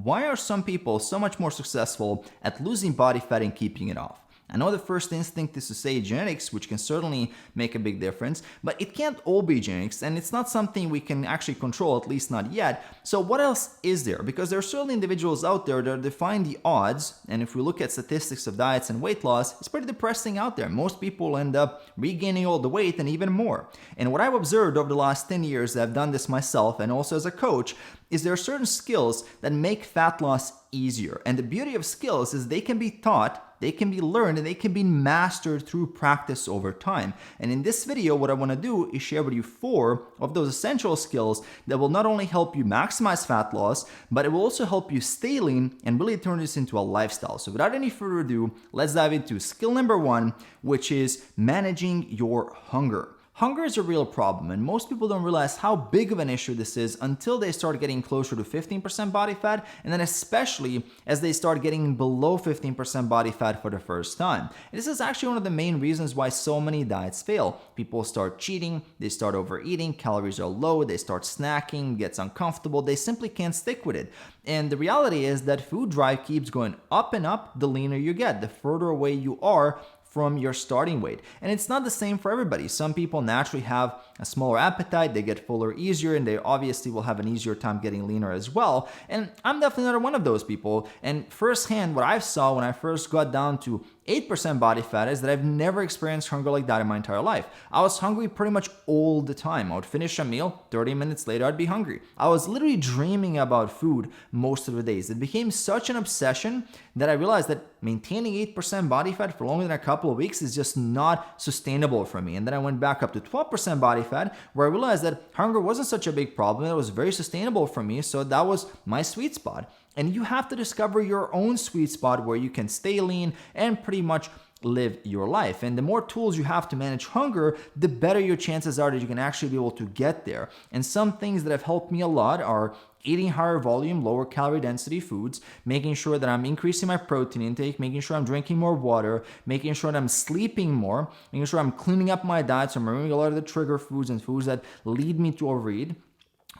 why are some people so much more successful at losing body fat and keeping it off? I know the first instinct is to say genetics, which can certainly make a big difference, but it can't all be genetics, and it's not something we can actually control, at least not yet. So what else is there? Because there are certainly individuals out there that define the odds, and if we look at statistics of diets and weight loss, it's pretty depressing out there. Most people end up regaining all the weight and even more. And what I've observed over the last 10 years, I've done this myself and also as a coach, is there are certain skills that make fat loss easier. And the beauty of skills is they can be taught, they can be learned, and they can be mastered through practice over time. And in this video, what I want to do is share with you 4 of those essential skills that will not only help you maximize fat loss, but it will also help you stay lean and really turn this into a lifestyle. So without any further ado, let's dive into skill number 1, which is managing your hunger. Hunger is a real problem, and most people don't realize how big of an issue this is until they start getting closer to 15% body fat, and then especially as they start getting below 15% body fat for the first time. And this is actually one of the main reasons why so many diets fail. People start cheating, they start overeating, calories are low, they start snacking, gets uncomfortable, they simply can't stick with it. And the reality is that food drive keeps going up and up the leaner you get, the further away you are from your starting weight. And it's not the same for everybody. Some people naturally have a smaller appetite, they get fuller easier, and they obviously will have an easier time getting leaner as well. And I'm definitely not one of those people. And firsthand, what I saw when I first got down to 8% body fat is that I've never experienced hunger like that in my entire life. I was hungry pretty much all the time. I would finish a meal, 30 minutes later I'd be hungry. I was literally dreaming about food most of the days. It became such an obsession that I realized that maintaining 8% body fat for longer than a couple of weeks is just not sustainable for me. And then I went back up to 12% body fat, where I realized that hunger wasn't such a big problem. It was very sustainable for me, so that was my sweet spot. And you have to discover your own sweet spot where you can stay lean and pretty much live your life. And the more tools you have to manage hunger, the better your chances are that you can actually be able to get there. And some things that have helped me a lot are eating higher volume, lower calorie density foods, making sure that I'm increasing my protein intake, making sure I'm drinking more water, making sure that I'm sleeping more, making sure I'm cleaning up my diet, so I'm removing a lot of the trigger foods and foods that lead me to overeat.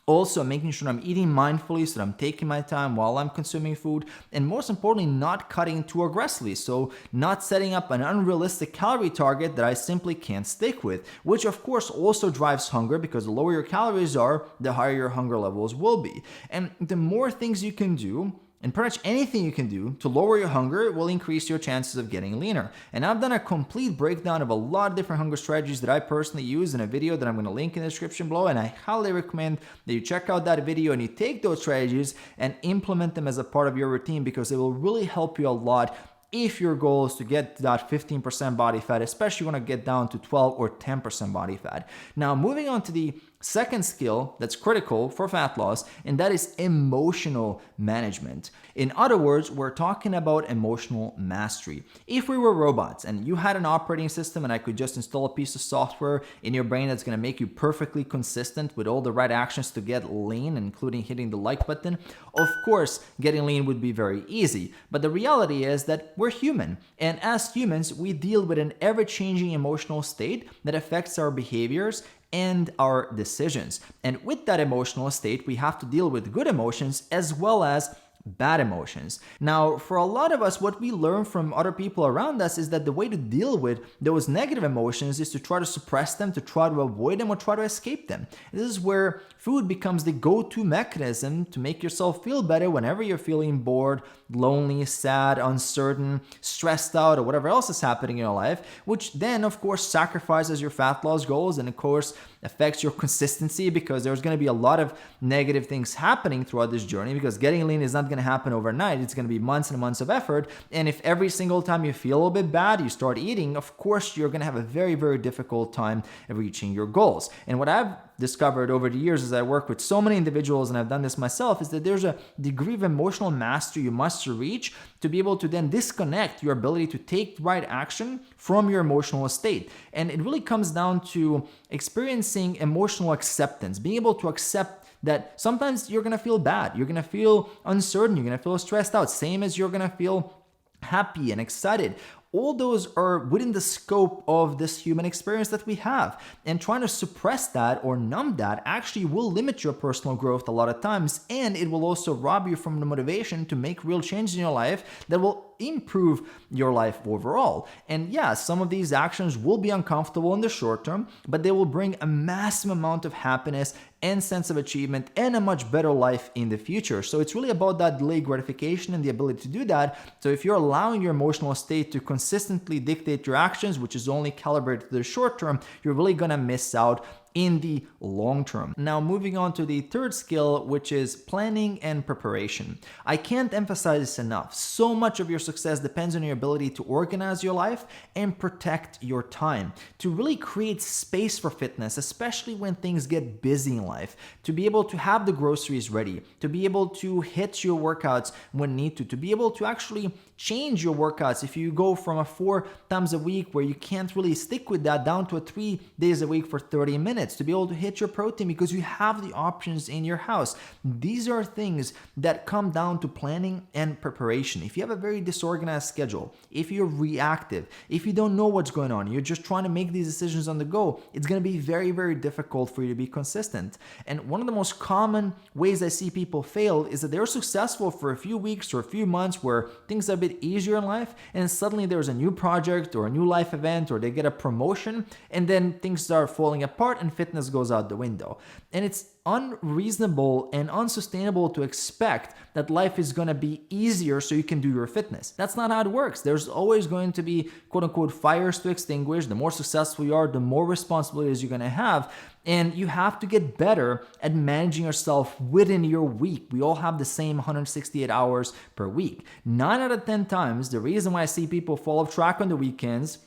Also, making sure I'm eating mindfully, so that I'm taking my time while I'm consuming food, and most importantly, not cutting too aggressively. So not setting up an unrealistic calorie target that I simply can't stick with, which of course also drives hunger, because the lower your calories are, the higher your hunger levels will be. And the more things you can do, and pretty much anything you can do to lower your hunger will increase your chances of getting leaner. And I've done a complete breakdown of a lot of different hunger strategies that I personally use in a video that I'm going to link in the description below. And I highly recommend that you check out that video and you take those strategies and implement them as a part of your routine, because it will really help you a lot if your goal is to get to that 15% body fat, especially when you want to get down to 12 or 10% body fat. Now, moving on to the second skill that's critical for fat loss, and that is emotional management. In other words, we're talking about emotional mastery. If we were robots and you had an operating system and I could just install a piece of software in your brain that's going to make you perfectly consistent with all the right actions to get lean, including hitting the like button, of course, getting lean would be very easy. But the reality is that we're human. And as humans, we deal with an ever-changing emotional state that affects our behaviors and our decisions. And with that emotional state, we have to deal with good emotions as well as bad emotions. Now, for a lot of us, what we learn from other people around us is that the way to deal with those negative emotions is to try to suppress them, to try to avoid them, or try to escape them. This is where food becomes the go-to mechanism to make yourself feel better whenever you're feeling bored, lonely, sad, uncertain, stressed out, or whatever else is happening in your life, which then, of course, sacrifices your fat loss goals and, of course, affects your consistency, because there's going to be a lot of negative things happening throughout this journey, because getting lean is not going to happen overnight. It's going to be months and months of effort. And if every single time you feel a little bit bad, you start eating, of course, you're going to have a very, very difficult time of reaching your goals. And what I've discovered over the years as I work with so many individuals, and I've done this myself, is that there's a degree of emotional mastery you must reach to be able to then disconnect your ability to take right action from your emotional state. And it really comes down to experiencing emotional acceptance, being able to accept that sometimes you're going to feel bad, you're going to feel uncertain, you're going to feel stressed out, same as you're going to feel happy and excited. all those are within the scope of this human experience that we have. And trying to suppress that or numb that actually will limit your personal growth a lot of times, and it will also rob you from the motivation to make real changes in your life that will improve your life overall. And yeah, some of these actions will be uncomfortable in the short term, but they will bring a massive amount of happiness and sense of achievement and a much better life in the future. So it's really about that delayed gratification and the ability to do that. So if you're allowing your emotional state to consistently dictate your actions, which is only calibrated to the short term, you're really gonna miss out in the long term. Now, moving on to the third skill, which is planning and preparation. I can't emphasize this enough. So much of your success depends on your ability to organize your life and protect your time, to really create space for fitness, especially when things get busy in life, to be able to have the groceries ready, to be able to hit your workouts when need to be able to actually change your workouts if you go from a 4 times a week where you can't really stick with that down to a 3 days a week for 30 minutes, to be able to hit your protein because you have the options in your house. These are things that come down to planning and preparation. If you have a very disorganized schedule, if you're reactive, if you don't know what's going on, you're just trying to make these decisions on the go, it's going to be very, very difficult for you to be consistent. And one of the most common ways I see people fail is that they're successful for a few weeks or a few months where things are a bit easier in life, and suddenly there's a new project or a new life event or they get a promotion, and then things start falling apart and fitness goes out the window. And it's unreasonable and unsustainable to expect that life is going to be easier so you can do your fitness. That's not how it works. There's always going to be quote unquote fires to extinguish. The more successful you are, the more responsibilities you're going to have. And you have to get better at managing yourself within your week. We all have the same 168 hours per week. 9 out of 10 times, the reason why I see people fall off track on the weekends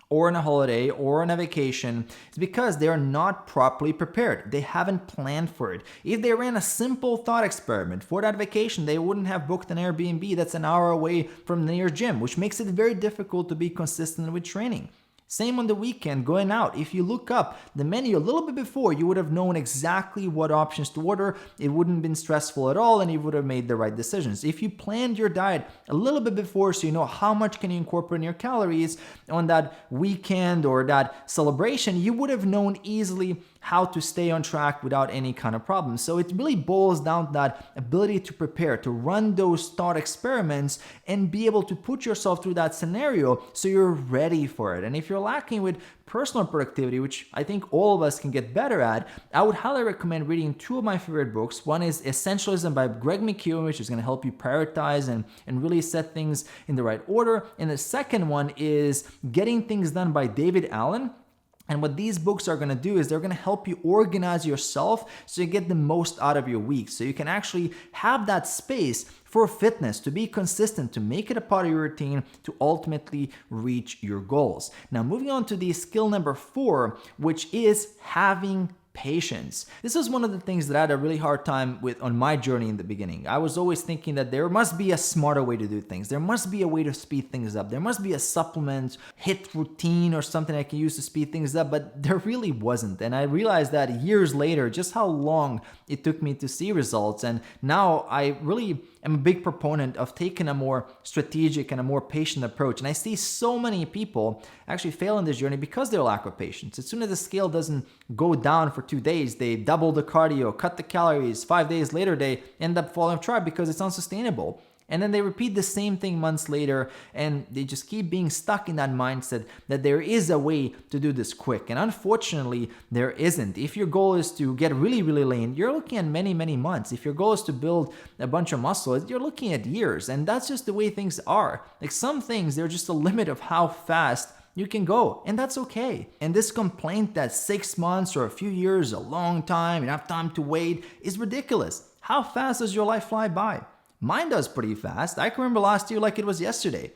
or on a holiday or on a vacation is because they are not properly prepared. They haven't planned for it. If they ran a simple thought experiment for that vacation, they wouldn't have booked an Airbnb that's an hour away from the nearest gym, which makes it very difficult to be consistent with training. Same on the weekend, going out. If you look up the menu a little bit before, you would have known exactly what options to order. It wouldn't have been stressful at all, and you would have made the right decisions. If you planned your diet a little bit before, so you know how much can you incorporate in your calories on that weekend or that celebration, you would have known easily how to stay on track without any kind of problem. So it really boils down to that ability to prepare, to run those thought experiments and be able to put yourself through that scenario so you're ready for it. And if you're lacking with personal productivity, which I think all of us can get better at, I would highly recommend reading 2 of my favorite books. One is Essentialism by Greg McKeown, which is going to help you prioritize and really set things in the right order. And the second one is Getting Things Done by David Allen. And what these books are going to do is they're going to help you organize yourself so you get the most out of your week. So you can actually have that space for fitness, to be consistent, to make it a part of your routine, to ultimately reach your goals. Now, moving on to the skill number 4, which is having patience. This is one of the things that I had a really hard time with on my journey in the beginning. I was always thinking that there must be a smarter way to do things. There must be a way to speed things up. There must be a supplement, hit routine, or something I can use to speed things up, but there really wasn't. And I realized that years later, just how long it took me to see results. And now I really am a big proponent of taking a more strategic and a more patient approach. And I see so many people actually fail in this journey because of their lack of patience. As soon as the scale doesn't go down for 2 days, they double the cardio, cut the calories. 5 days later, they end up falling off track because it's unsustainable. And then they repeat the same thing months later, and they just keep being stuck in that mindset that there is a way to do this quick. And unfortunately, there isn't. If your goal is to get really, really lean, you're looking at many, many months. If your goal is to build a bunch of muscle, you're looking at years. And that's just the way things are. Like some things, they're just a limit of how fast you can go, and that's okay. And this complaint that 6 months or a few years, a long time, enough time to wait, is ridiculous. How fast does your life fly by? Mine does pretty fast. I can remember last year like it was yesterday.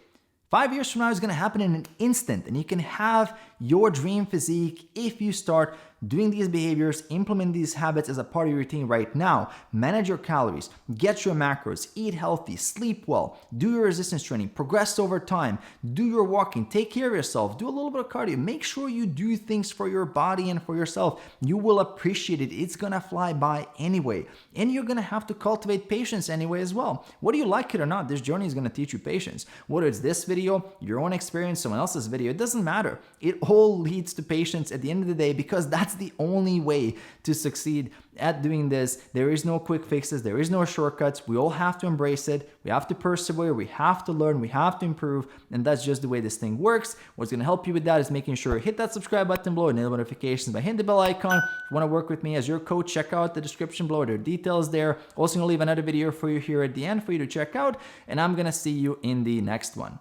5 years from now is going to happen in an instant, and you can have your dream physique if you start doing these behaviors, implement these habits as a part of your routine right now. Manage your calories, get your macros, eat healthy, sleep well, do your resistance training, progress over time, do your walking, take care of yourself, do a little bit of cardio. Make sure you do things for your body and for yourself. You will appreciate it. It's gonna fly by anyway. And you're gonna have to cultivate patience anyway as well. Whether you like it or not, this journey is gonna teach you patience. Whether it's this video, your own experience, someone else's video, it doesn't matter. It all leads to patience at the end of the day, because that's the only way to succeed at doing this. There is no quick fixes. There is no shortcuts. We all have to embrace it. We have to persevere. We have to learn. We have to improve. And that's just the way this thing works. What's going to help you with that is making sure you hit that subscribe button below, enable notifications by hitting the bell icon. If you want to work with me as your coach, check out the description below. There are details there. Also going to leave another video for you here at the end for you to check out. And I'm going to see you in the next one.